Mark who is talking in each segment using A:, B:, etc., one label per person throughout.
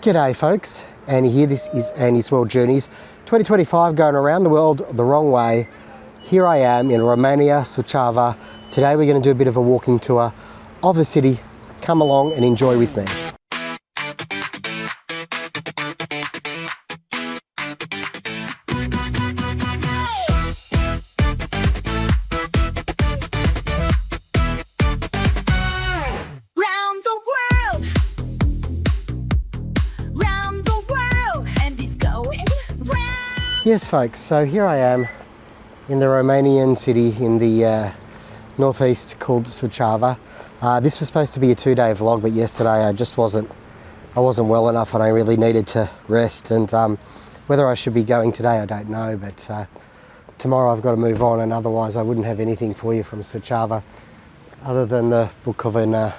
A: G'day folks, Annie here. This is Annie's World Journeys 2025, going around the world the wrong way. Here I am in Romania, Suceava. Today we're going to do a bit of a walking tour of the city. Come along and enjoy with me. Yes folks, so here I am in the Romanian city in the northeast called Suceava. This was supposed to be a 2-day vlog, but yesterday I wasn't well enough and I really needed to rest, and whether I should be going today I don't know, but tomorrow I've got to move on, and otherwise I wouldn't have anything for you from Suceava other than the Bucovina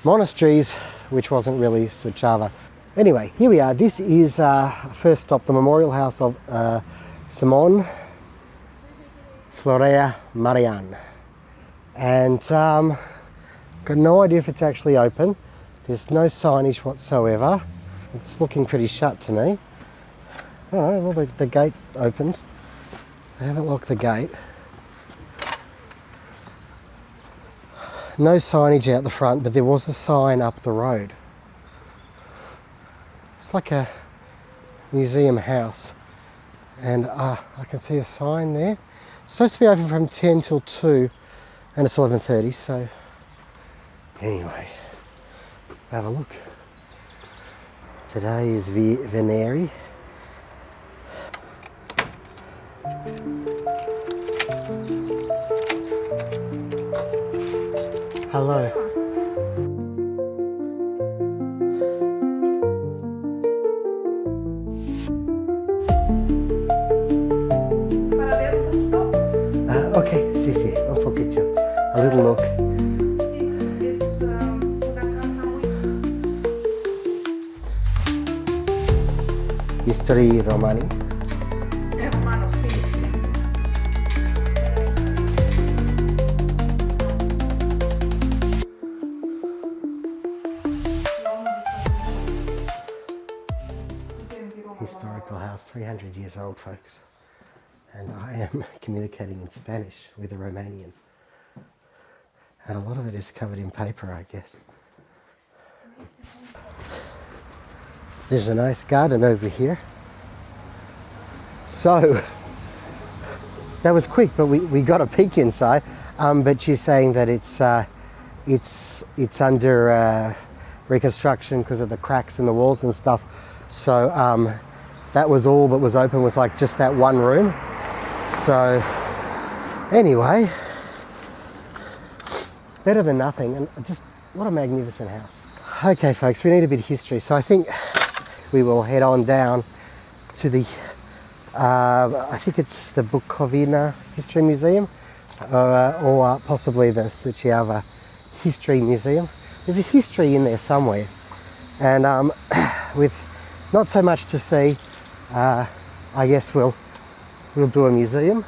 A: monasteries, which wasn't really Suceava. Anyway, here we are. This is first stop, the memorial house of Simeon, Florea, Marian. And got no idea if it's actually open. There's no signage whatsoever. It's looking pretty shut to me. Oh, well, the gate opens. They haven't locked the gate. No signage out the front, but there was a sign up the road. It's like a museum house, and I can see a sign there. It's supposed to be open from 10 till 2 and it's 11:30, so anyway, have a look. Today is Veneri. Hello. Okay, sí, un poquito. A little look.
B: Sí, es una casa muy...
A: History Romani.
B: Hermano, sí.
A: Historical house, 300 years old, folks. And I am communicating in Spanish with a Romanian. And a lot of it is covered in paper, I guess. There's a nice garden over here. So, that was quick, but we got a peek inside. But she's saying that it's under reconstruction because of the cracks in the walls and stuff. So that was all that was open, was like just that one room. So anyway, better than nothing, and just what a magnificent house. Okay folks, we need a bit of history, so I think we will head on down to the I think it's the Bucovina History Museum, or possibly the Suceava History Museum. There's a history in there somewhere, and with not so much to see, I guess we'll do a museum.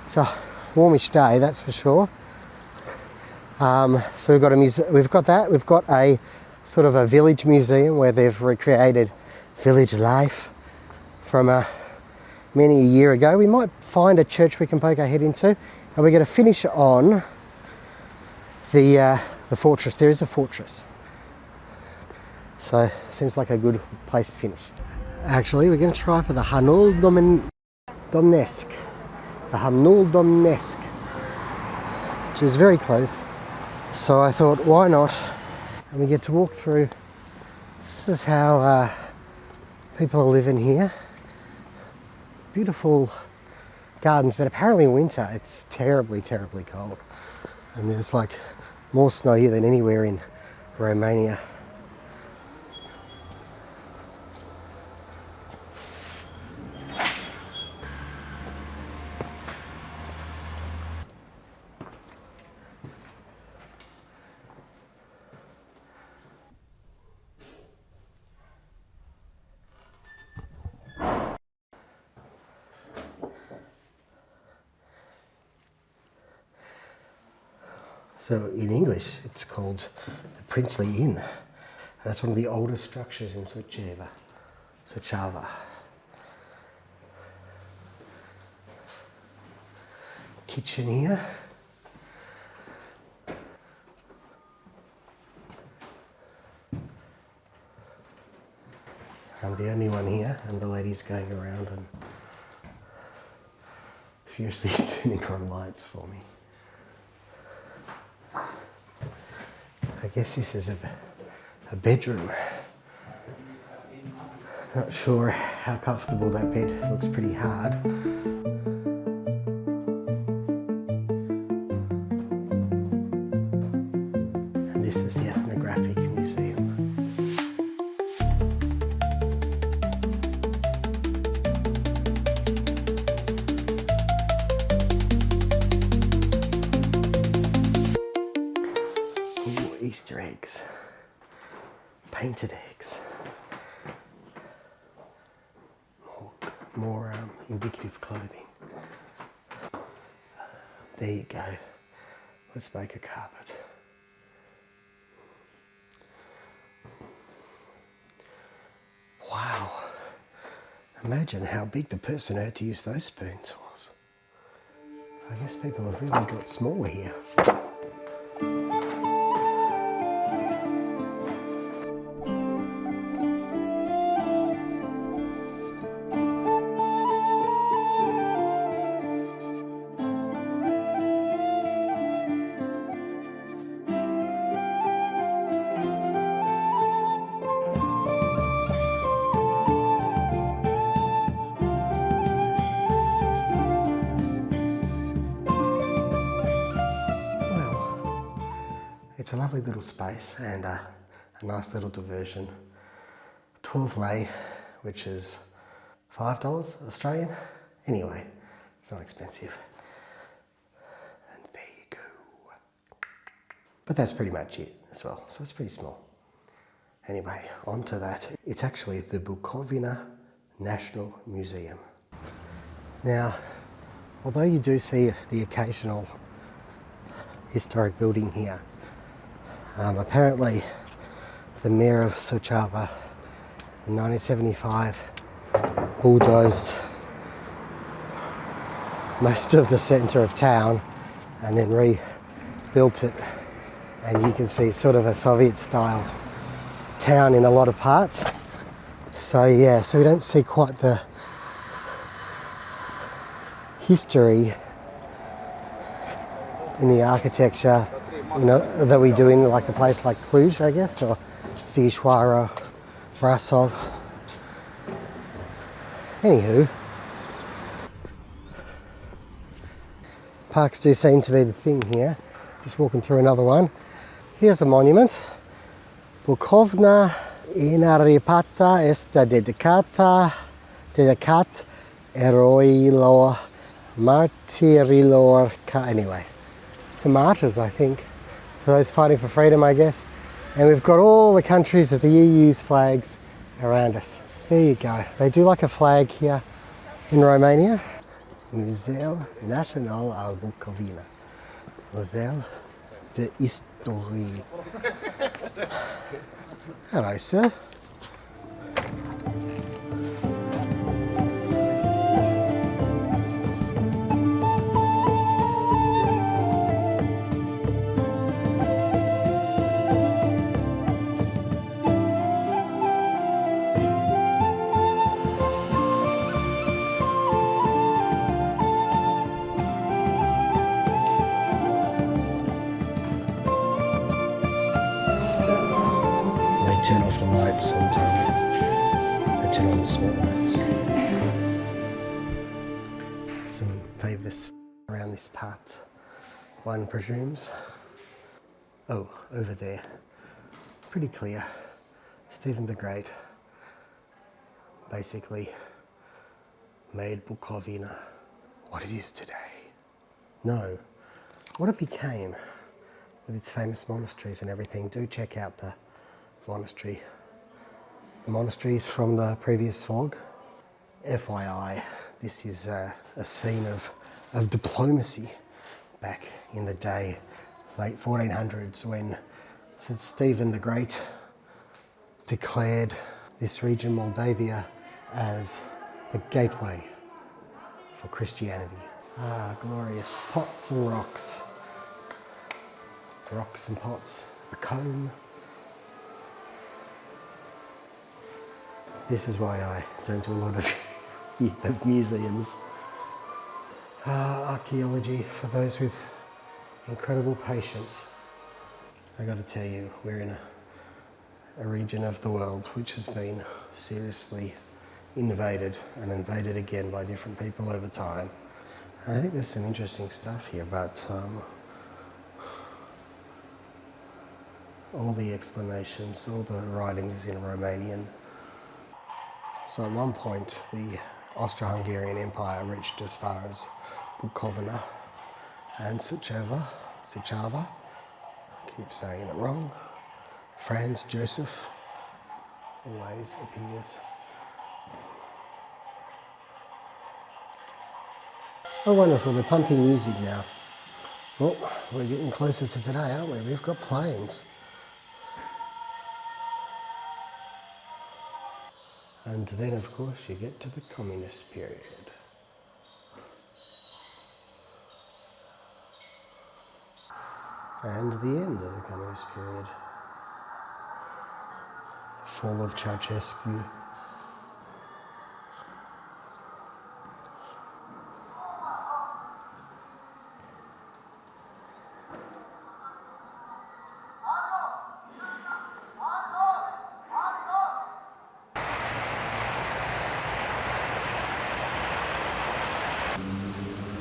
A: It's a warmish day, that's for sure. So we've got a museum. We've got that. We've got a sort of a village museum where they've recreated village life from many a year ago. We might find a church we can poke our head into, and we're going to finish on the fortress. There is a fortress, so seems like a good place to finish. Actually, we're going to try for the Hanul Domnesc. The Hanul Domnesc, which is very close. So I thought, why not? And we get to walk through. This is how people are living here. Beautiful gardens, but apparently in winter it's terribly, terribly cold. And there's like more snow here than anywhere in Romania. So in English, it's called the Princely Inn. That's one of the oldest structures in Suceava. Kitchen here. I'm the only one here, and the lady's going around and furiously turning on lights for me. I guess this is a bedroom. Not sure how comfortable that bed is. Looks pretty hard. And this is the Ethnographic Museum. Ooh, Easter eggs. Painted eggs. More indicative clothing. There you go. Let's make a carpet. Wow. Imagine how big the person who had to use those spoons was. I guess people have really got smaller here. It's a lovely little space and a nice little diversion. 12 lei, which is $5 Australian. Anyway, it's not expensive. And there you go. But that's pretty much it as well, so it's pretty small. Anyway, on to that. It's actually the Bucovina National Museum. Now, although you do see the occasional historic building here, apparently the mayor of Suceava in 1975 bulldozed most of the centre of town and then rebuilt it, and you can see sort of a Soviet style town in a lot of parts. So yeah, so we don't see quite the history in the architecture, you know, that we do in like a place like Cluj, I guess, or Sighișoara, Brasov. Anywho, parks do seem to be the thing here. Just walking through another one. Here's a monument. Bucovina inaripata este dedicat eroilor martirilor. Anyway, to martyrs, I think. To those fighting for freedom, I guess. And we've got all the countries of the EU's flags around us. There you go. They do like a flag here in Romania. Museu Național al Bucovina. Museu de Istorie. Hello, sir. Turn off the lights and they turn on the small lights. Some favours around this part, one presumes. Oh, over there, pretty clear. Stephen the Great basically made Bucovina what it is today. No, what it became with its famous monasteries and everything. Do check out the monasteries from the previous vlog. FYI, this is a scene of diplomacy back in the day, late 1400s, when St. Stephen the Great declared this region, Moldavia, as the gateway for Christianity. Ah, glorious pots and rocks. Rocks and pots, a comb. This is why I don't do a lot of museums. Archaeology for those with incredible patience. I got to tell you, we're in a region of the world which has been seriously invaded and invaded again by different people over time. I think there's some interesting stuff here, but all the explanations, all the writings in Romanian. So at one point, the Austro-Hungarian Empire reached as far as Bucovina and Suceava, keep saying it wrong. Franz Joseph always appears. Oh, wonderful, they're pumping music now. Well, we're getting closer to today, aren't we? We've got planes. And then, of course, you get to the communist period. And the end of the communist period. The fall of Ceausescu.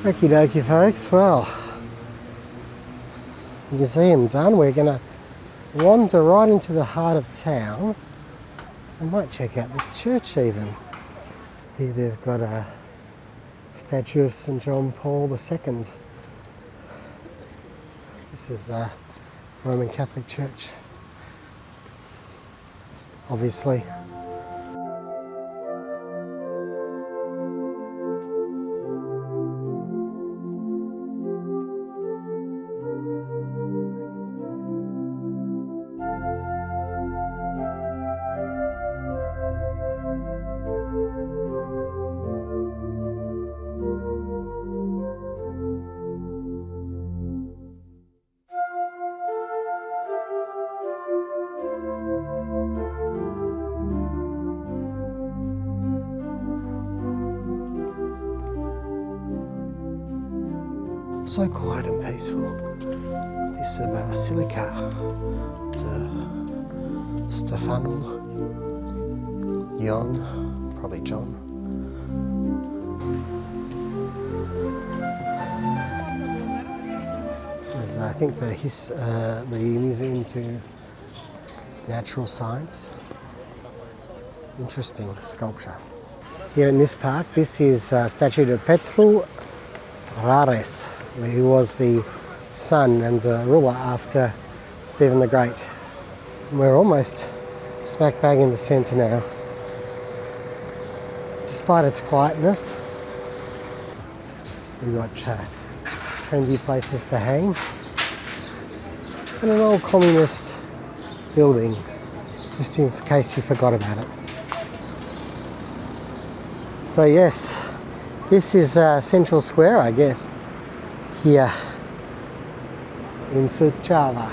A: Okie dokie folks, well, museum done. We're going to wander right into the heart of town. I might check out this church even. Here they've got a statue of St. John Paul II. This is a Roman Catholic church, obviously. So quiet and peaceful. This is Basilica de Stefanul Ion, probably John. This is, I think, the Museum to Natural Science. Interesting sculpture. Here in this park, this is a statue of Petru Rares, who was the son and ruler after Stephen the Great. And we're almost smack bang in the centre now. Despite its quietness, we've got trendy places to hang and an old communist building, just in case you forgot about it. So yes, this is Central Square, I guess, here in Suceava.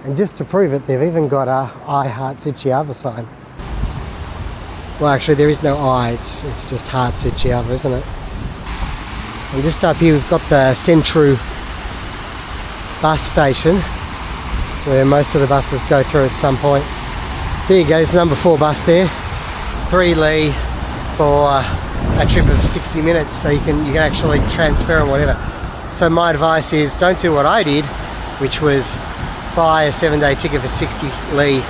A: And just to prove it, they've even got a I Heart Suceava sign. Well, actually there is no I, it's just Heart Suceava, isn't it? And just up here we've got the Centru bus station, where most of the buses go through at some point. There you go, there's number 4 bus there. 3 Li for a trip of 60 minutes, so you can actually transfer and whatever. So my advice is don't do what I did, which was buy a 7-day ticket for 60 Li,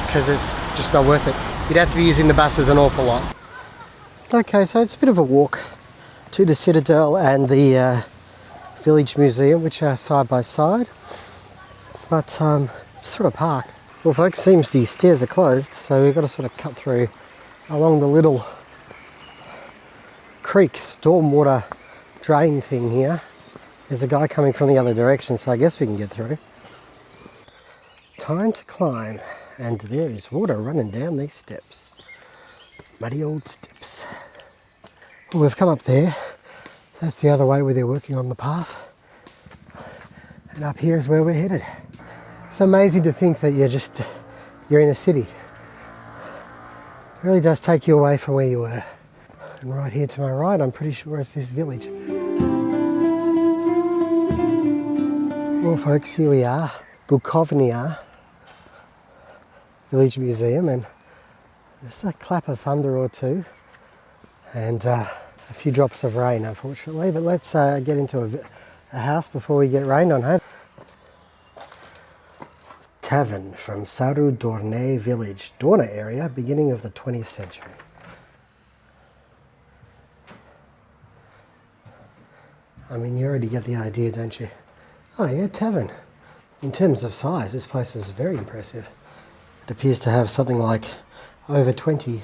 A: because it's just not worth it. You'd have to be using the buses an awful lot. Okay, so it's a bit of a walk to the Citadel and the Village Museum, which are side by side, but it's through a park. Well folks, seems the stairs are closed, so we've got to sort of cut through along the little creek stormwater drain thing here. There's a guy coming from the other direction, so I guess we can get through. Time to climb And there is water running down these steps. Muddy old steps. Well, we've come up there. That's the other way where they're working on the path. And up here is where we're headed. It's amazing to think that you're in a city. It really does take you away from where you were. And right here to my right, I'm pretty sure it's this village. Well folks, here we are, Bucovina Village Museum, and there's a clap of thunder or two and a few drops of rain unfortunately, but let's get into a house before we get rained on, hey? Tavern from Saru Dorne village, Dorne area, beginning of the 20th century. I mean, you already get the idea, don't you? Oh yeah, tavern. In terms of size, this place is very impressive. It appears to have something like over 20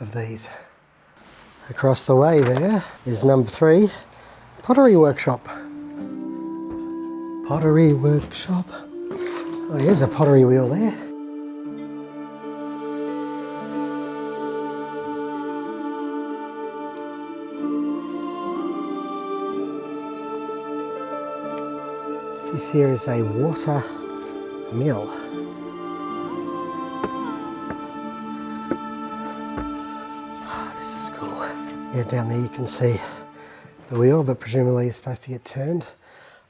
A: of these. Across the way there is number 3, pottery workshop. Pottery workshop. Oh, here's a pottery wheel there. This here is a water mill. Oh, this is cool. Yeah, down there you can see the wheel that presumably is supposed to get turned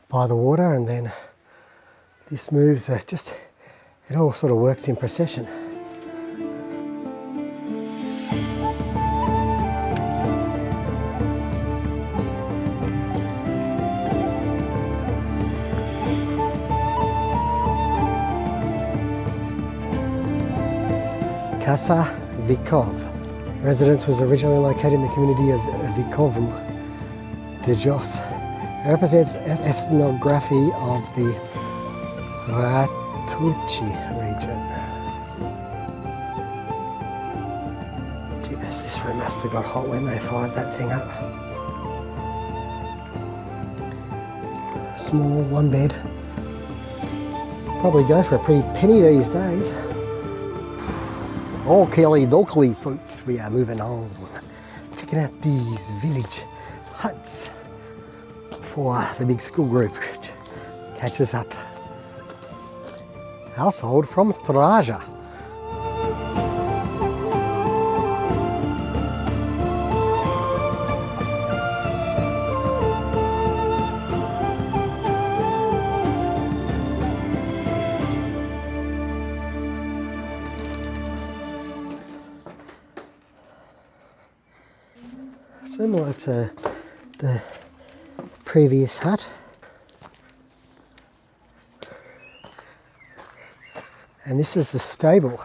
A: by the water, and then this moves, it all sort of works in procession. Casa Vikov. Residence was originally located in the community of Vikovu de Jos. It represents ethnography of the Ratuchi region. Jeepers, this room must have got hot when they fired that thing up. Small, 1 bed. Probably go for a pretty penny these days. Oakley dokely folks, we are moving on. Checking out these village huts before the big school group catches up. Household from Straja. Similar to the previous hut. And this is the stable.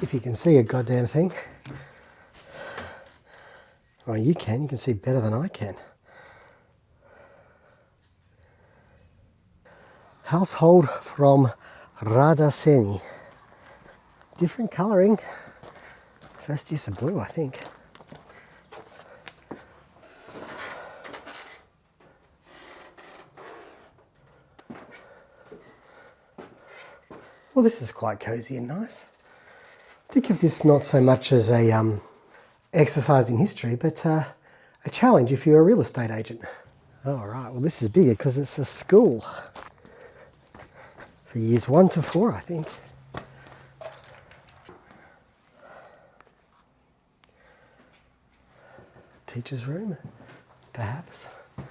A: If you can see a goddamn thing. Oh, you can see better than I can. Household from Radaseni. Different colouring. First use of blue, I think. Well, this is quite cosy and nice. Think of this not so much as a exercise in history, but a challenge if you're a real estate agent. All right, well this is bigger because it's a school for years 1 to 4, I think. Teacher's room, perhaps. I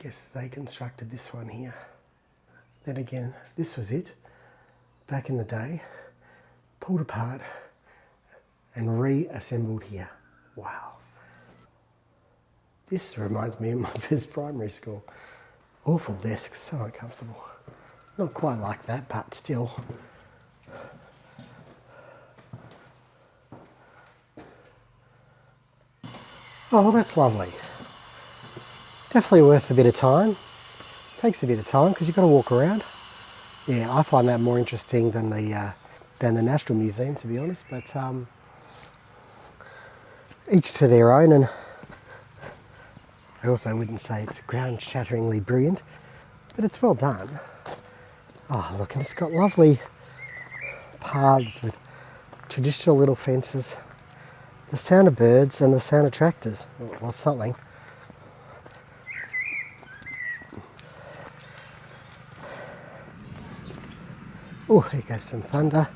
A: guess they constructed this one here. Then again, this was it, back in the day, pulled apart and reassembled here. Wow. This reminds me of my first primary school. Awful desks, so uncomfortable. Not quite like that, but still. Oh, well, that's lovely. Definitely worth a bit of time. Takes a bit of time because you've got to walk around. Yeah, I find that more interesting than the National Museum, to be honest. But each to their own. And I also wouldn't say it's ground-shatteringly brilliant, but it's well done. Oh, look, and it's got lovely paths with traditional little fences. The sound of birds and the sound of tractors, or something. Oh, there goes some thunder.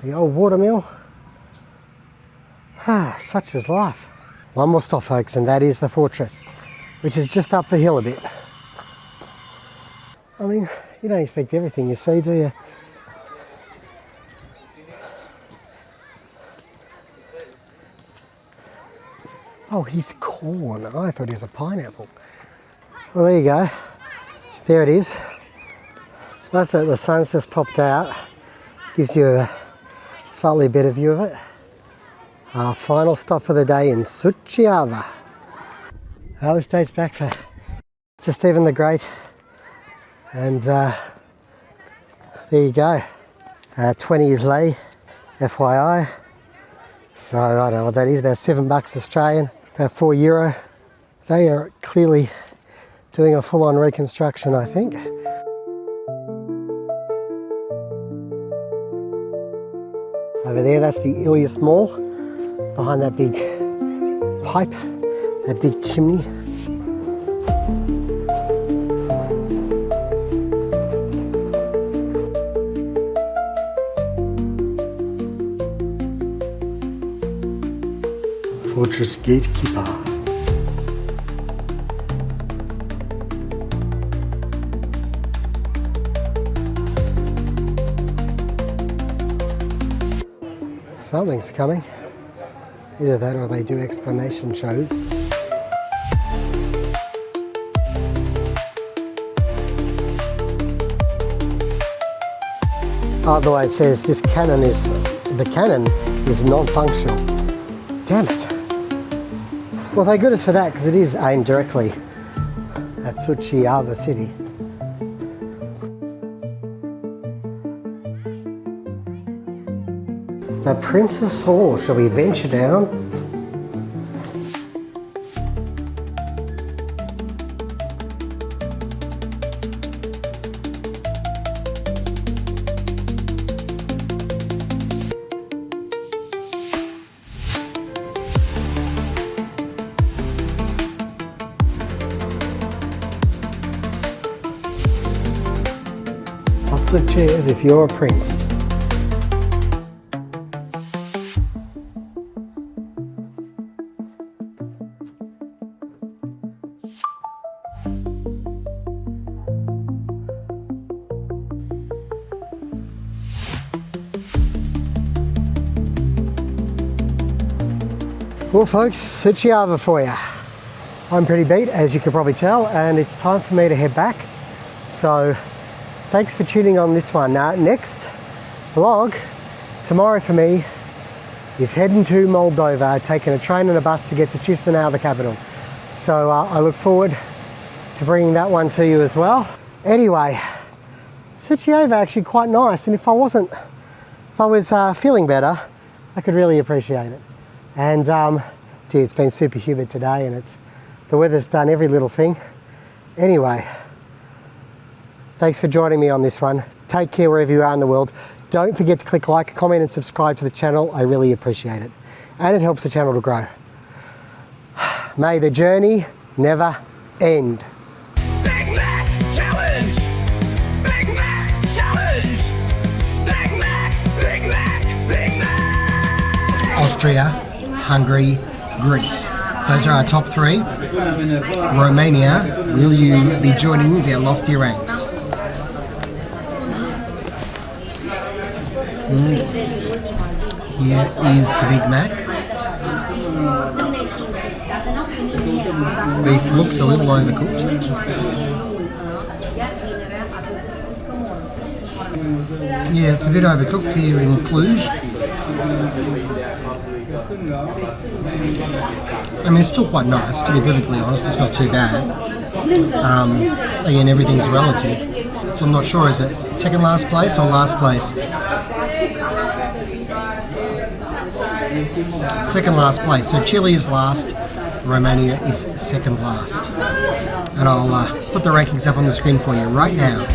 A: The old watermill. Ah, such is life. One more stop, folks, and that is the fortress, which is just up the hill a bit. I mean, you don't expect everything you see, do you? Oh, he's corn. I thought he was a pineapple. Well, there you go. There it is. Nice that the sun's just popped out. Gives you a slightly better view of it. Our final stop for the day in Suceava. This dates back to Stephen the Great. And there you go. 20 years late, FYI. So I don't know what that is, about $7 Australian, about €4. They are clearly doing a full-on reconstruction, I think. Over there, that's the Ilias Mall, behind that big pipe, that big chimney. Fortress Gatekeeper. Something's coming. Either that or they do explanation shows. Oh, the way it says the cannon is non-functional. Damn it. Well, thank goodness for that, because it is aimed directly at Suceava city. The Princess Hall. Shall we venture down? Lots of chairs if you're a prince. Well folks, Suceava for you. I'm pretty beat, as you can probably tell, and it's time for me to head back. So thanks for tuning on this one. Next vlog tomorrow for me is heading to Moldova, taking a train and a bus to get to Chisinau, the capital. So I look forward to bringing that one to you as well. Anyway, Suceava actually quite nice, and if I was feeling better, I could really appreciate it. And gee, it's been super humid today, and the weather's done every little thing. Anyway, thanks for joining me on this one. Take care wherever you are in the world. Don't forget to click like, comment and subscribe to the channel. I really appreciate it. And it helps the channel to grow. May the journey never end.
C: Big Mac Challenge! Big Mac Challenge! Big Mac! Big Mac! Big Mac!
A: Austria, Hungary, Greece. Those are our top three. Romania, will you be joining their lofty ranks? Here is the Big Mac. Beef looks a little overcooked. Yeah, it's a bit overcooked here in Cluj. I mean, it's still quite nice, to be perfectly honest. It's not too bad. Again, everything's relative. So I'm not sure, is it second last place or last place? Second last place. So Chile is last, Romania is second last. And I'll put the rankings up on the screen for you right now.